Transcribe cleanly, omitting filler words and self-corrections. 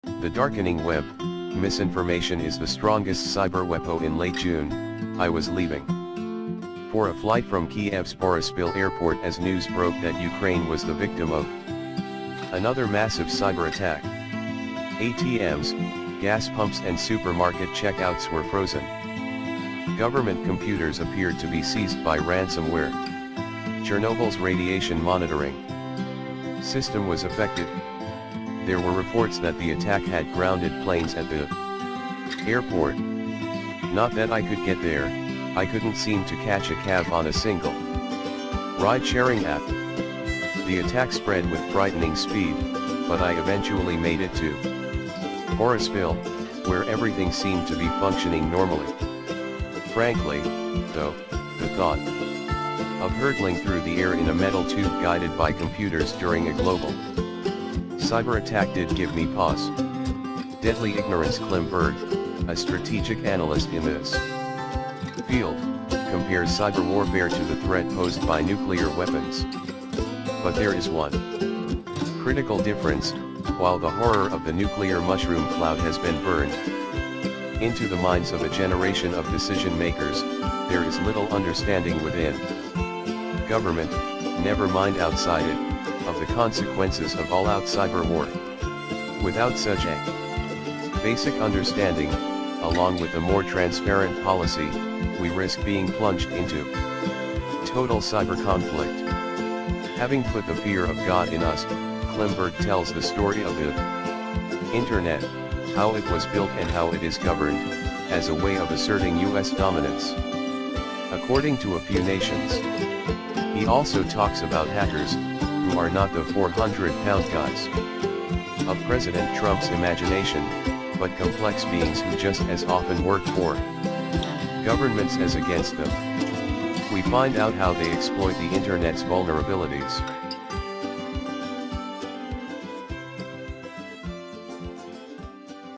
The darkening web, misinformation is the strongest cyberweapo. In late June, I was leaving for a flight from Kiev's Boryspil airport as news broke that Ukraine was the victim of another massive cyber attack. ATMs, gas pumps and supermarket checkouts were frozen. Government computers appeared to be seized by ransomware. Chernobyl's radiation monitoring system was affected. There were reports that the attack had grounded planes at the airport. Not that I could get there, I couldn't seem to catch a cab on a single ride-sharing app. The attack spread with frightening speed, but I eventually made it to Boryspil, where everything seemed to be functioning normally. Frankly, though, the thought of hurtling through the air in a metal tube guided by computers during a global cyber attack did give me pause. Deadly ignorance. Klimberg, a strategic analyst in this field, compares cyber warfare to the threat posed by nuclear weapons. But there is one critical difference: while the horror of the nuclear mushroom cloud has been burned into the minds of a generation of decision makers, there is little understanding within government, never mind outside it, of the consequences of all-out cyber war. Without such a basic understanding, along with a more transparent policy, we risk being plunged into total cyber conflict. Having put the fear of God in us, Klimberg tells the story of the Internet, how it was built and how it is governed, as a way of asserting US dominance according to a few nations. He also talks about hackers, who are not the 400-pound guys of President Trump's imagination, but complex beings who just as often work for governments as against them. We find out how they exploit the Internet's vulnerabilities.